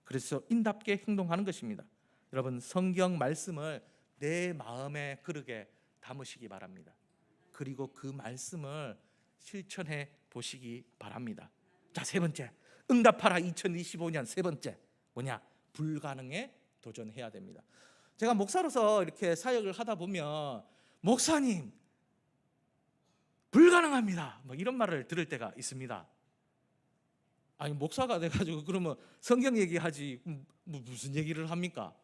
그래서 인답게 행동하는 것입니다. 여러분, 성경 말씀을 내 마음의 그릇에 담으시기 바랍니다. 그리고 그 말씀을 실천해 보시기 바랍니다. 자, 세 번째, 응답하라 2025년 세 번째 뭐냐? 불가능에 도전해야 됩니다. 제가 목사로서 이렇게 사역을 하다 보면 목사님 불가능합니다 뭐 이런 말을 들을 때가 있습니다. 아니, 목사가 돼가지고 그러면 성경 얘기하지 무슨 얘기를 합니까?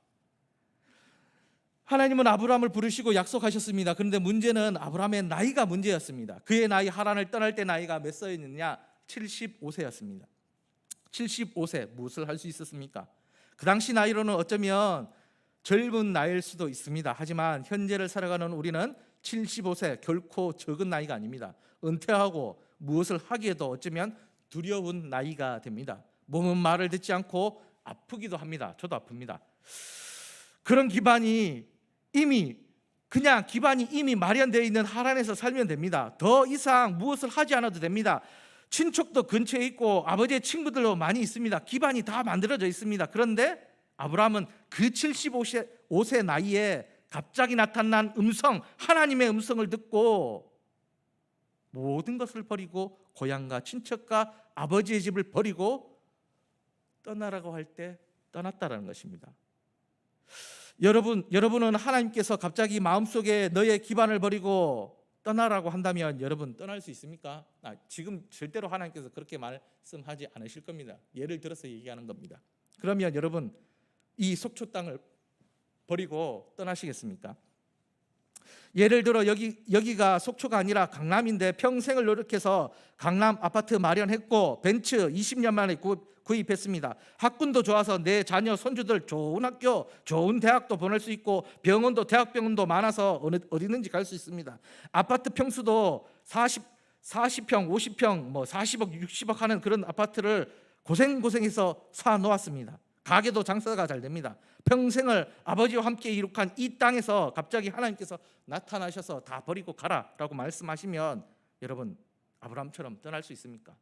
하나님은 아브라함을 부르시고 약속하셨습니다. 그런데 문제는 아브라함의 나이가 문제였습니다. 그의 나이, 하란을 떠날 때 나이가 몇 살이었느냐? 75세였습니다. 75세 무엇을 할 수 있었습니까? 그 당시 나이로는 어쩌면 젊은 나이일 수도 있습니다. 하지만 현재를 살아가는 우리는 75세 결코 적은 나이가 아닙니다. 은퇴하고 무엇을 하기에도 어쩌면 두려운 나이가 됩니다. 몸은 말을 듣지 않고 아프기도 합니다. 저도 아픕니다. 그런 기반이 이미 마련되어 있는 하란에서 살면 됩니다. 더 이상 무엇을 하지 않아도 됩니다. 친척도 근처에 있고 아버지의 친구들도 많이 있습니다. 기반이 다 만들어져 있습니다. 그런데 아브라함은 그 75세 나이에 갑자기 나타난 하나님의 음성을 듣고 모든 것을 버리고 고향과 친척과 아버지의 집을 버리고 떠나라고 할 때 떠났다라는 것입니다. 여러분은 하나님께서 갑자기 마음속에 너의 기반을 버리고 떠나라고 한다면 여러분 떠날 수 있습니까? 지금 절대로 하나님께서 그렇게 말씀하지 않으실 겁니다. 예를 들어서 얘기하는 겁니다. 그러면 여러분 이 속초 땅을 버리고 떠나시겠습니까? 예를 들어 여기가 속초가 아니라 강남인데 평생을 노력해서 강남 아파트 마련했고 벤츠 20년 만에 구입했습니다. 학군도 좋아서 내 자녀 손주들 좋은 학교 좋은 대학도 보낼 수 있고 병원도 대학병원도 많아서 어디든지 갈 수 있습니다. 아파트 평수도 40평 50평 40억 60억 하는 그런 아파트를 고생해서 사 놓았습니다. 가게도 장사가 잘 됩니다. 평생을 아버지와 함께 이룩한 이 땅에서 갑자기 하나님께서 나타나셔서 다 버리고 가라라고 말씀하시면 여러분 아브라함처럼 떠날 수 있습니까?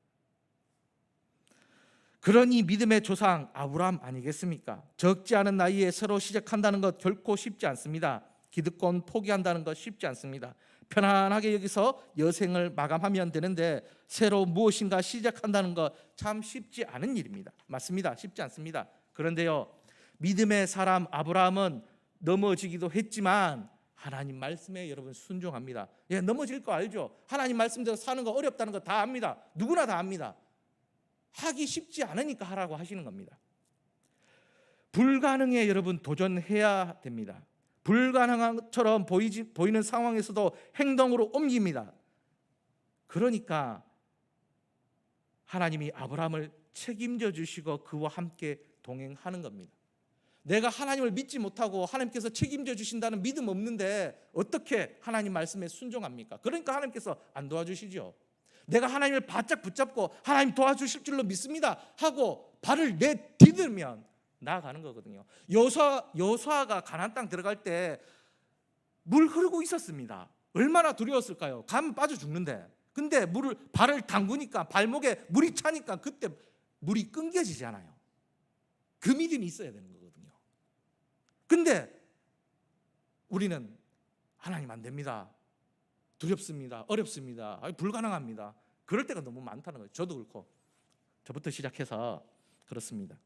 그러니 믿음의 조상 아브라함 아니겠습니까? 적지 않은 나이에 새로 시작한다는 것 결코 쉽지 않습니다. 기득권 포기한다는 것 쉽지 않습니다. 편안하게 여기서 여생을 마감하면 되는데 새로 무엇인가 시작한다는 것 참 쉽지 않은 일입니다. 맞습니다. 쉽지 않습니다. 그런데요, 믿음의 사람 아브라함은 넘어지기도 했지만 하나님 말씀에 여러분 순종합니다. 넘어질 거 알죠? 하나님 말씀대로 사는 거 어렵다는 거 다 압니다. 누구나 다 압니다. 하기 쉽지 않으니까 하라고 하시는 겁니다. 불가능에 여러분 도전해야 됩니다. 불가능한 것처럼 보이는 상황에서도 행동으로 옮깁니다. 그러니까 하나님이 아브라함을 책임져 주시고 그와 함께 동행하는 겁니다. 내가 하나님을 믿지 못하고 하나님께서 책임져 주신다는 믿음 없는데 어떻게 하나님 말씀에 순종합니까? 그러니까 하나님께서 안 도와주시죠. 내가 하나님을 바짝 붙잡고 하나님 도와주실 줄로 믿습니다 하고 발을 내디디면 나아가는 거거든요. 여호수아가 가나안 땅 들어갈 때 물 흐르고 있었습니다. 얼마나 두려웠을까요? 가면 빠져 죽는데. 근데 발을 담그니까, 발목에 물이 차니까 그때 물이 끊겨지잖아요. 그 믿음이 있어야 되는 거거든요. 근데 우리는 하나님 안 됩니다, 두렵습니다, 어렵습니다, 불가능합니다. 그럴 때가 너무 많다는 거예요. 저도 그렇고 저부터 시작해서 그렇습니다.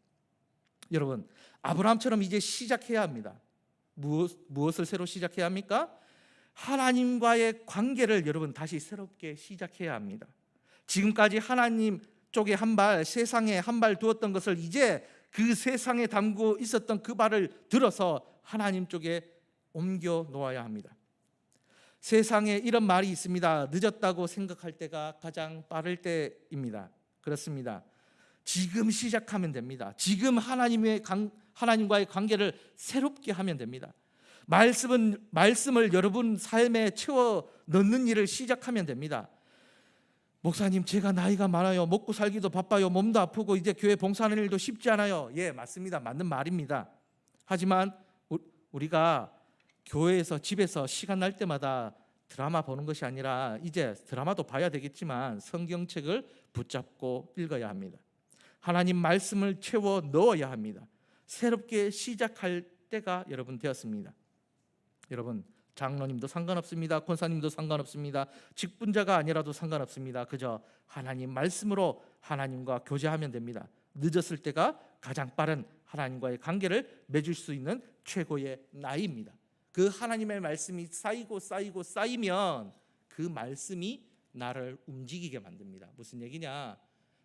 여러분, 아브라함처럼 이제 시작해야 합니다. 무엇을 새로 시작해야 합니까? 하나님과의 관계를 여러분 다시 새롭게 시작해야 합니다. 지금까지 하나님 쪽에 한 발, 세상에 한 발 두었던 것을 이제 그 세상에 담고 있었던 그 발을 들어서 하나님 쪽에 옮겨 놓아야 합니다. 세상에 이런 말이 있습니다. 늦었다고 생각할 때가 가장 빠를 때입니다. 그렇습니다. 지금 시작하면 됩니다. 지금 하나님과의 관계를 새롭게 하면 됩니다. 말씀을 여러분 삶에 채워 넣는 일을 시작하면 됩니다. 목사님, 제가 나이가 많아요. 먹고 살기도 바빠요. 몸도 아프고 이제 교회 봉사하는 일도 쉽지 않아요. 예, 맞습니다. 맞는 말입니다. 하지만 우리가 교회에서, 집에서 시간 날 때마다 드라마 보는 것이 아니라 이제 드라마도 봐야 되겠지만 성경책을 붙잡고 읽어야 합니다. 하나님 말씀을 채워 넣어야 합니다. 새롭게 시작할 때가 여러분 되었습니다. 여러분, 장로님도 상관없습니다. 권사님도 상관없습니다. 직분자가 아니라도 상관없습니다. 그저 하나님 말씀으로 하나님과 교제하면 됩니다. 늦었을 때가 가장 빠른 하나님과의 관계를 맺을 수 있는 최고의 나이입니다. 그 하나님의 말씀이 쌓이면 그 말씀이 나를 움직이게 만듭니다. 무슨 얘기냐?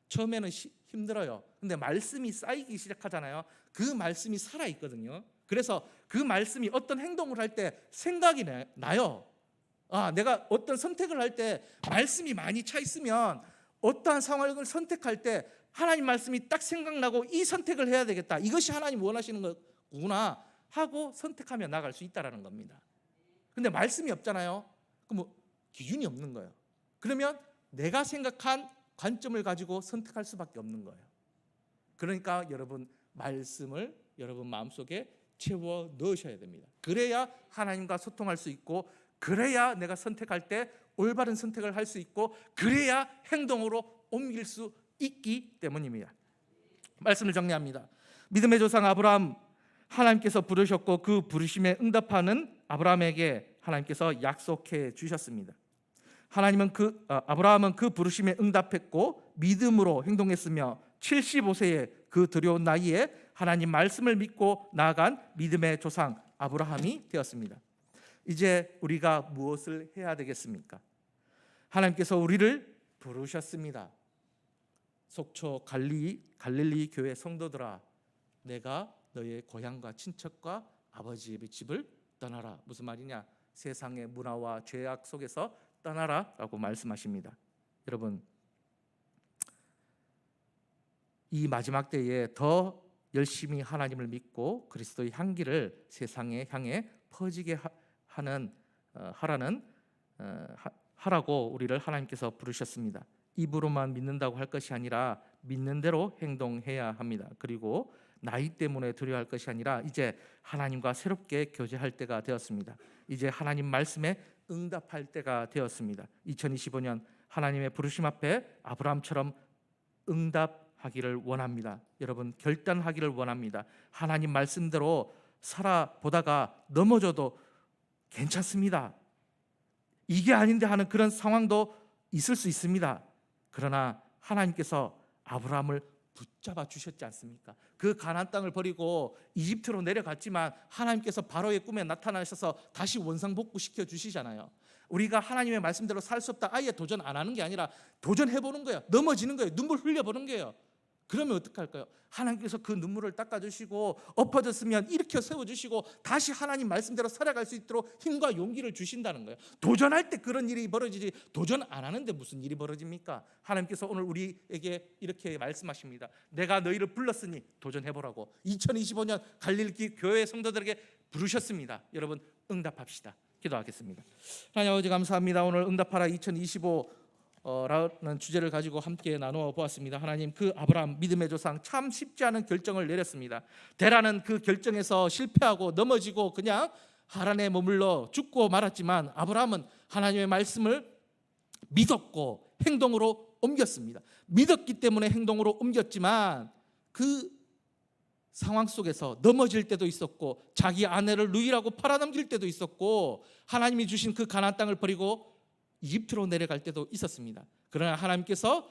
처음에는 힘들어요. 근데 말씀이 쌓이기 시작하잖아요. 그 말씀이 살아있거든요. 그래서 그 말씀이 어떤 행동을 할 때 생각이 나요. 내가 어떤 선택을 할 때 말씀이 많이 차 있으면 어떠한 상황을 선택할 때 하나님 말씀이 딱 생각나고 이 선택을 해야 되겠다, 이것이 하나님 원하시는 거구나 하고 선택하며 나갈 수 있다는 겁니다. 근데 말씀이 없잖아요. 그럼 기준이 없는 거예요. 그러면 내가 생각한 관점을 가지고 선택할 수밖에 없는 거예요. 그러니까 여러분, 말씀을 여러분 마음속에 채워 넣으셔야 됩니다. 그래야 하나님과 소통할 수 있고, 그래야 내가 선택할 때 올바른 선택을 할 수 있고, 그래야 행동으로 옮길 수 있기 때문입니다. 말씀을 정리합니다. 믿음의 조상 아브라함, 하나님께서 부르셨고 그 부르심에 응답하는 아브라함에게 하나님께서 약속해 주셨습니다. 아브라함은 그 부르심에 응답했고 믿음으로 행동했으며 75세의 그 두려운 나이에 하나님 말씀을 믿고 나아간 믿음의 조상 아브라함이 되었습니다. 이제 우리가 무엇을 해야 되겠습니까? 하나님께서 우리를 부르셨습니다. 속초 갈릴리 교회 성도들아, 내가 너의 고향과 친척과 아버지의 집을 떠나라. 무슨 말이냐? 세상의 문화와 죄악 속에서 떠나라 라고 말씀하십니다. 여러분, 이 마지막 때에 더 열심히 하나님을 믿고 그리스도의 향기를 세상에 향해 퍼지게 하라고 우리를 하나님께서 부르셨습니다. 입으로만 믿는다고 할 것이 아니라 믿는 대로 행동해야 합니다. 그리고 나이 때문에 두려워할 것이 아니라 이제 하나님과 새롭게 교제할 때가 되었습니다. 이제 하나님 말씀에 응답할 때가 되었습니다. 2025년 하나님의 부르심 앞에 아브라함처럼 응답하기를 원합니다. 여러분, 결단하기를 원합니다. 하나님 말씀대로 살아보다가 넘어져도 괜찮습니다. 이게 아닌데 하는 그런 상황도 있을 수 있습니다. 그러나 하나님께서 아브라함을 붙잡아 주셨지 않습니까? 그 가나안 땅을 버리고 이집트로 내려갔지만 하나님께서 바로의 꿈에 나타나셔서 다시 원상복구시켜 주시잖아요. 우리가 하나님의 말씀대로 살 수 없다, 아예 도전 안 하는 게 아니라 도전해보는 거예요. 넘어지는 거예요. 눈물 흘려보는 거예요. 그러면 어떡할까요? 하나님께서 그 눈물을 닦아주시고 엎어졌으면 일으켜 세워주시고 다시 하나님 말씀대로 살아갈 수 있도록 힘과 용기를 주신다는 거예요. 도전할 때 그런 일이 벌어지지 도전 안 하는데 무슨 일이 벌어집니까? 하나님께서 오늘 우리에게 이렇게 말씀하십니다. 내가 너희를 불렀으니 도전해보라고. 2025년 갈릴리 교회 성도들에게 부르셨습니다. 여러분 응답합시다. 기도하겠습니다. 하나님 아버지 감사합니다. 오늘 응답하라 2025 라는 주제를 가지고 함께 나누어 보았습니다. 하나님, 그 아브라함 믿음의 조상 참 쉽지 않은 결정을 내렸습니다. 데라는 그 결정에서 실패하고 넘어지고 그냥 하란에 머물러 죽고 말았지만 아브라함은 하나님의 말씀을 믿었고 행동으로 옮겼습니다. 믿었기 때문에 행동으로 옮겼지만 그 상황 속에서 넘어질 때도 있었고 자기 아내를 누이라고 팔아넘길 때도 있었고 하나님이 주신 그 가나안 땅을 버리고 이집트로 내려갈 때도 있었습니다. 그러나 하나님께서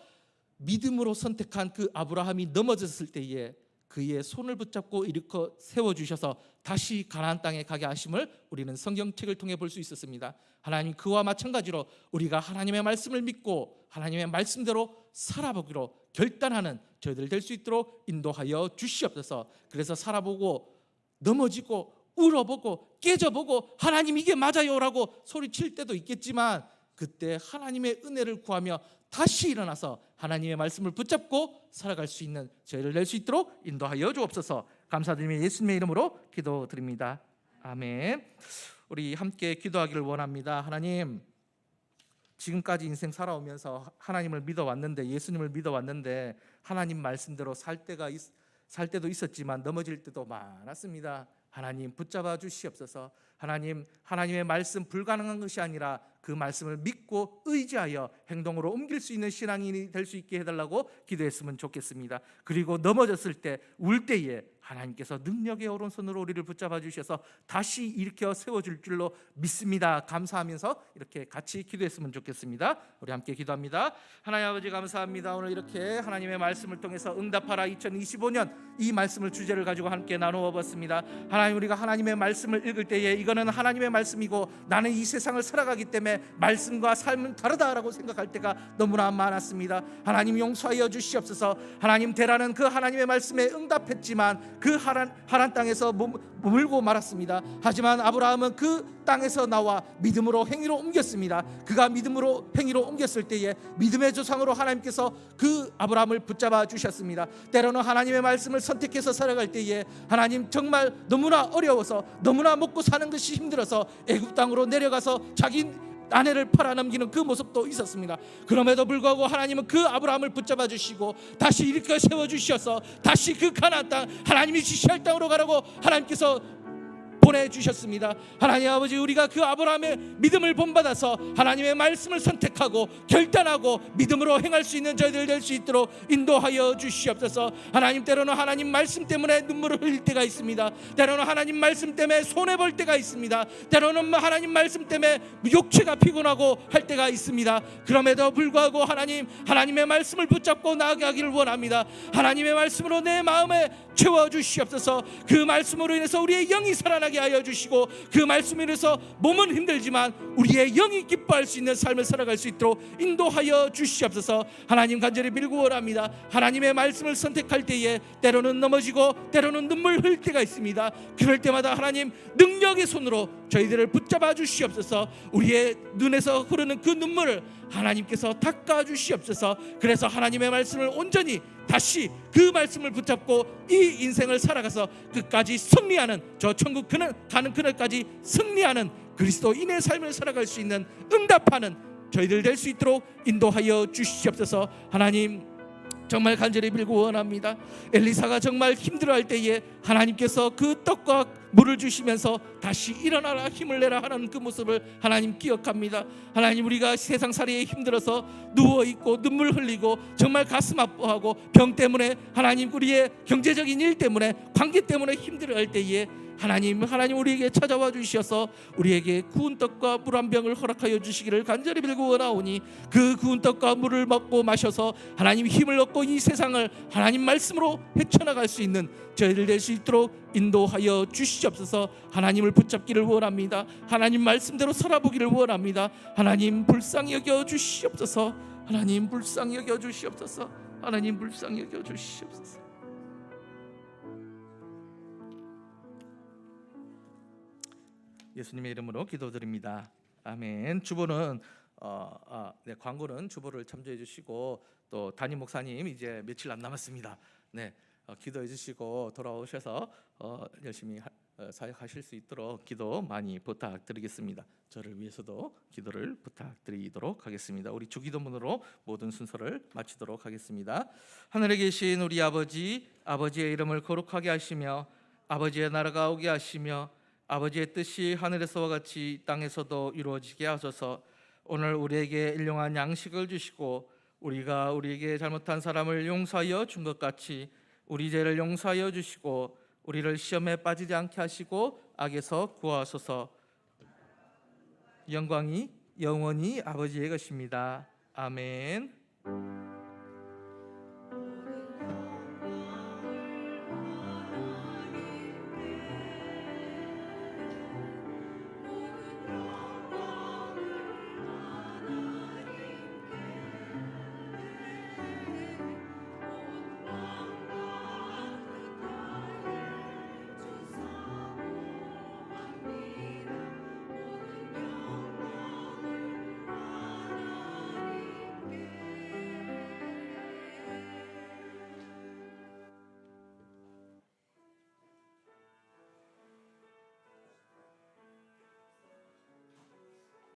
믿음으로 선택한 그 아브라함이 넘어졌을 때에 그의 손을 붙잡고 일으켜 세워주셔서 다시 가나안 땅에 가게 하심을 우리는 성경책을 통해 볼 수 있었습니다. 하나님, 그와 마찬가지로 우리가 하나님의 말씀을 믿고 하나님의 말씀대로 살아보기로 결단하는 저희들 될 수 있도록 인도하여 주시옵소서. 그래서 살아보고 넘어지고 울어보고 깨져보고 하나님 이게 맞아요라고 소리칠 때도 있겠지만 그때 하나님의 은혜를 구하며 다시 일어나서 하나님의 말씀을 붙잡고 살아갈 수 있는 저희를 낼 수 있도록 인도하여 주옵소서. 감사드리며 예수님의 이름으로 기도드립니다. 아멘. 우리 함께 기도하기를 원합니다. 하나님, 지금까지 인생 살아오면서 하나님을 믿어왔는데, 예수님을 믿어왔는데 하나님 말씀대로 살 때도 있었지만 넘어질 때도 많았습니다. 하나님 붙잡아 주시옵소서. 하나님, 하나님의 말씀 불가능한 것이 아니라 그 말씀을 믿고 의지하여 행동으로 옮길 수 있는 신앙인이 될 수 있게 해달라고 기도했으면 좋겠습니다. 그리고 넘어졌을 때 울 때에 하나님께서 능력의 오른손으로 우리를 붙잡아 주셔서 다시 일으켜 세워줄 줄로 믿습니다. 감사하면서 이렇게 같이 기도했으면 좋겠습니다. 우리 함께 기도합니다. 하나님 아버지 감사합니다. 오늘 이렇게 하나님의 말씀을 통해서 응답하라 2025년 이 말씀을 주제를 가지고 함께 나누어 봤습니다. 하나님, 우리가 하나님의 말씀을 읽을 때에 이거는 하나님의 말씀이고 나는 이 세상을 살아가기 때문에 말씀과 삶은 다르다라고 생각할 때가 너무나 많았습니다. 하나님 용서하여 주시옵소서. 하나님, 데라는 그 하나님의 말씀에 응답했지만 그 하란 땅에서 머물고 말았습니다. 하지만 아브라함은 그 땅에서 나와 믿음으로 행위로 옮겼습니다. 그가 믿음으로 행위로 옮겼을 때에 믿음의 조상으로 하나님께서 그 아브라함을 붙잡아 주셨습니다. 때로는 하나님의 말씀을 선택해서 살아갈 때에 하나님 정말 너무나 어려워서 너무나 먹고 사는 것이 힘들어서 애굽 땅으로 내려가서 자기 아내를 팔아넘기는 그 모습도 있었습니다. 그럼에도 불구하고 하나님은 그 아브라함을 붙잡아 주시고 다시 일으켜 세워주셔서 다시 그 가나안 땅, 하나님이 지시할 땅으로 가라고 하나님께서 보내주셨습니다. 하나님 아버지, 우리가 그 아브라함의 믿음을 본받아서 하나님의 말씀을 선택하고 결단하고 믿음으로 행할 수 있는 저희들 될 수 있도록 인도하여 주시옵소서. 하나님, 때로는 하나님 말씀 때문에 눈물을 흘릴 때가 있습니다. 때로는 하나님 말씀 때문에 손해볼 때가 있습니다. 때로는 하나님 말씀 때문에 육체가 피곤하고 할 때가 있습니다. 그럼에도 불구하고 하나님의 말씀을 붙잡고 나아가기를 원합니다. 하나님의 말씀으로 내 마음에 채워주시옵소서. 그 말씀으로 인해서 우리의 영이 살아나게 하여 주시고 그 말씀으로 인해서 몸은 힘들지만 우리의 영이 기뻐할 수 있는 삶을 살아갈 수 있도록 인도하여 주시옵소서. 하나님, 간절히 빌고 원합니다. 하나님의 말씀을 선택할 때에 때로는 넘어지고 때로는 눈물 흘릴 때가 있습니다. 그럴 때마다 하나님 능력의 손으로 저희들을 붙잡아 주시옵소서. 우리의 눈에서 흐르는 그 눈물을 하나님께서 닦아 주시옵소서. 그래서 하나님의 말씀을 온전히 다시 그 말씀을 붙잡고 이 인생을 살아가서 끝까지 승리하는, 저 천국 가는 그날까지 승리하는 그리스도인의 삶을 살아갈 수 있는 응답하는 저희들 될 수 있도록 인도하여 주시옵소서. 하나님, 정말 간절히 빌고 원합니다. 엘리사가 정말 힘들어할 때에 하나님께서 그 떡과 물을 주시면서 다시 일어나라, 힘을 내라 하는 그 모습을 하나님 기억합니다. 하나님, 우리가 세상살이에 힘들어서 누워있고 눈물 흘리고 정말 가슴 아파하고 병 때문에 하나님 우리의 경제적인 일 때문에 관계 때문에 힘들어할 때에 하나님 우리에게 찾아와 주셔서 우리에게 구운 떡과 물 한 병을 허락하여 주시기를 간절히 빌고 원하오니 그 구운 떡과 물을 먹고 마셔서 하나님 힘을 얻고 이 세상을 하나님 말씀으로 헤쳐나갈 수 있는 저희들 될 수 있도록 인도하여 주시옵소서. 하나님을 붙잡기를 원합니다. 하나님 말씀대로 살아보기를 원합니다. 하나님 불쌍히 여겨 주시옵소서. 하나님 불쌍히 여겨 주시옵소서. 하나님 불쌍히 여겨 주시옵소서. 예수님의 이름으로 기도드립니다. 아멘. 주보는 광고는 주보를 참조해 주시고 또 담임 목사님 이제 며칠 안 남았습니다. 네, 기도해 주시고 돌아오셔서 열심히 사역하실 수 있도록 기도 많이 부탁드리겠습니다. 저를 위해서도 기도를 부탁드리도록 하겠습니다. 우리 주기도문으로 모든 순서를 마치도록 하겠습니다. 하늘에 계신 우리 아버지, 아버지의 이름을 거룩하게 하시며 아버지의 나라가 오게 하시며 아버지의 뜻이 하늘에서와 같이 이 땅에서도 이루어지게 하소서. 오늘 우리에게 일용할 양식을 주시고 우리가 우리에게 잘못한 사람을 용서하여 준 것 같이 우리 죄를 용서하여 주시고 우리를 시험에 빠지지 않게 하시고 악에서 구하소서. 영광이 영원히 아버지의 것입니다. 아멘.